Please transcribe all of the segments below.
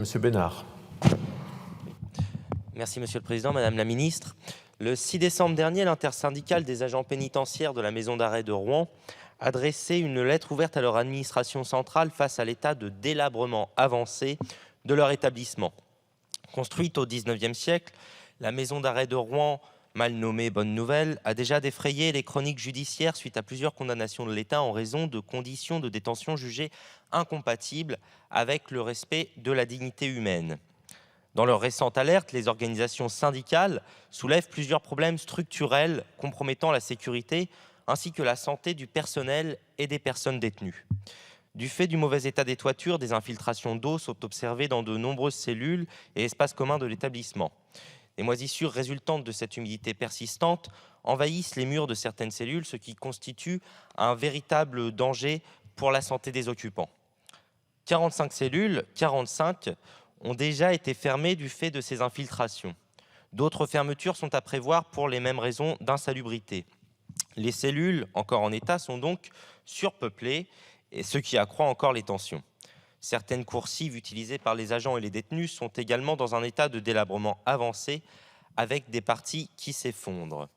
Monsieur Bénard. Merci Monsieur le Président, Madame la Ministre. Le 6 décembre dernier, l'intersyndicale des agents pénitentiaires de la maison d'arrêt de Rouen a dressé une lettre ouverte à leur administration centrale face à l'état de délabrement avancé de leur établissement. Construite au XIXe siècle, la maison d'arrêt de Rouen, mal nommée Bonne Nouvelle, a déjà défrayé les chroniques judiciaires suite à plusieurs condamnations de l'État en raison de conditions de détention jugées incompatibles avec le respect de la dignité humaine. Dans leur récente alerte, les organisations syndicales soulèvent plusieurs problèmes structurels compromettant la sécurité ainsi que la santé du personnel et des personnes détenues. Du fait du mauvais état des toitures, des infiltrations d'eau sont observées dans de nombreuses cellules et espaces communs de l'établissement. Les moisissures résultantes de cette humidité persistante envahissent les murs de certaines cellules, ce qui constitue un véritable danger pour la santé des occupants. 45 cellules, 45 ont déjà été fermées du fait de ces infiltrations. D'autres fermetures sont à prévoir pour les mêmes raisons d'insalubrité. Les cellules, encore en état, sont donc surpeuplées, et ce qui accroît encore les tensions. Certaines coursives utilisées par les agents et les détenus sont également dans un état de délabrement avancé, avec des parties qui s'effondrent.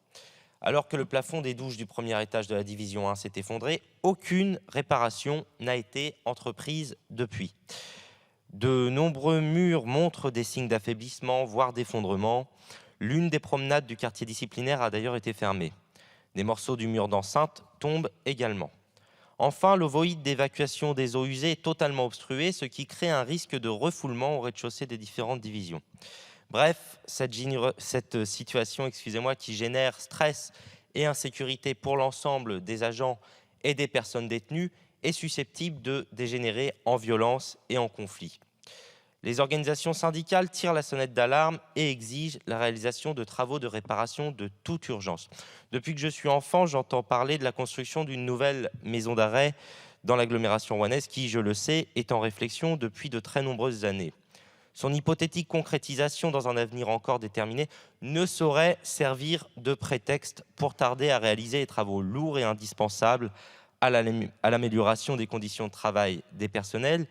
Alors que le plafond des douches du premier étage de la division 1 s'est effondré, aucune réparation n'a été entreprise depuis. De nombreux murs montrent des signes d'affaiblissement, voire d'effondrement. L'une des promenades du quartier disciplinaire a d'ailleurs été fermée. Des morceaux du mur d'enceinte tombent également. Enfin, l'ovoïde d'évacuation des eaux usées est totalement obstrué, ce qui crée un risque de refoulement au rez-de-chaussée des différentes divisions. Bref, cette situation qui génère stress et insécurité pour l'ensemble des agents et des personnes détenues est susceptible de dégénérer en violence et en conflit. Les organisations syndicales tirent la sonnette d'alarme et exigent la réalisation de travaux de réparation de toute urgence. Depuis que je suis enfant, j'entends parler de la construction d'une nouvelle maison d'arrêt dans l'agglomération rouennaise qui, je le sais, est en réflexion depuis de très nombreuses années. Son hypothétique concrétisation dans un avenir encore déterminé ne saurait servir de prétexte pour tarder à réaliser les travaux lourds et indispensables à l'amélioration des conditions de travail des personnels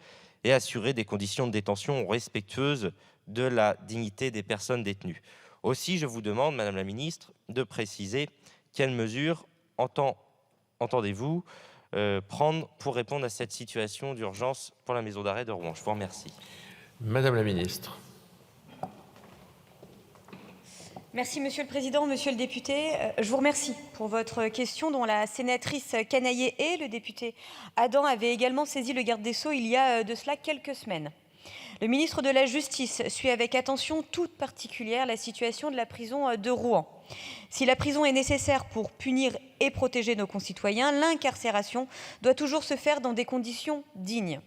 et assurer des conditions de détention respectueuses de la dignité des personnes détenues. Aussi, je vous demande, Madame la Ministre, de préciser quelles mesures entendez-vous prendre pour répondre à cette situation d'urgence pour la maison d'arrêt de Rouen. Je vous remercie. Madame la Ministre. Merci Monsieur le Président, Monsieur le député. Je vous remercie pour votre question dont la sénatrice Canayer et le député Adam avaient également saisi le garde des Sceaux il y a de cela quelques semaines. Le ministre de la Justice suit avec attention toute particulière la situation de la prison de Rouen. Si la prison est nécessaire pour punir et protéger nos concitoyens, l'incarcération doit toujours se faire dans des conditions dignes.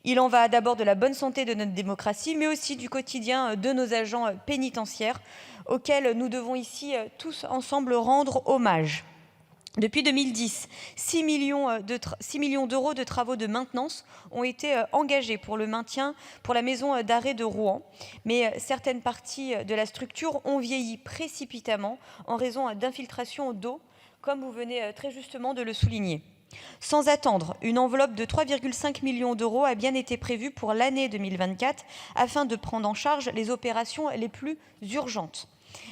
Il en va d'abord de la bonne santé de notre démocratie, mais aussi du quotidien de nos agents pénitentiaires, auxquels nous devons ici tous ensemble rendre hommage. Depuis 2010, 6 millions d'euros de travaux de maintenance ont été engagés pour le maintien pour la maison d'arrêt de Rouen. Mais certaines parties de la structure ont vieilli précipitamment en raison d'infiltrations d'eau, comme vous venez très justement de le souligner. Sans attendre, une enveloppe de 3,5 millions d'euros a bien été prévue pour l'année 2024 afin de prendre en charge les opérations les plus urgentes.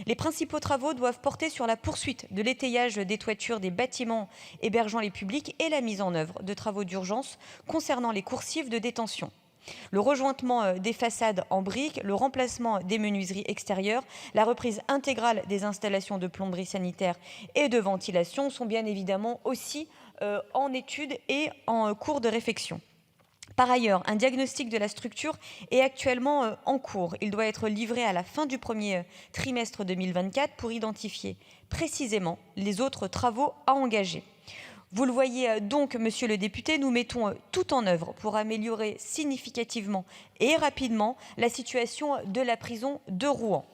Les principaux travaux doivent porter sur la poursuite de l'étayage des toitures des bâtiments hébergeant les publics et la mise en œuvre de travaux d'urgence concernant les coursives de détention. Le rejointement des façades en briques, le remplacement des menuiseries extérieures, la reprise intégrale des installations de plomberie sanitaire et de ventilation sont bien évidemment aussi en étude et en cours de réflexion. Par ailleurs, un diagnostic de la structure est actuellement en cours. Il doit être livré à la fin du premier trimestre 2024 pour identifier précisément les autres travaux à engager. Vous le voyez donc, monsieur le député, nous mettons tout en œuvre pour améliorer significativement et rapidement la situation de la prison de Rouen.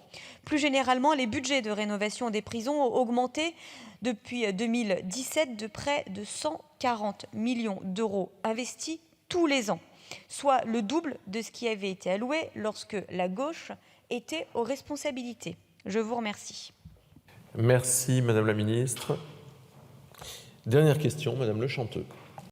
Plus généralement, les budgets de rénovation des prisons ont augmenté depuis 2017 de près de 140 millions d'euros investis tous les ans, soit le double de ce qui avait été alloué lorsque la gauche était aux responsabilités. Je vous remercie. Merci, Madame la Ministre. Dernière question, Madame Le Chanteux.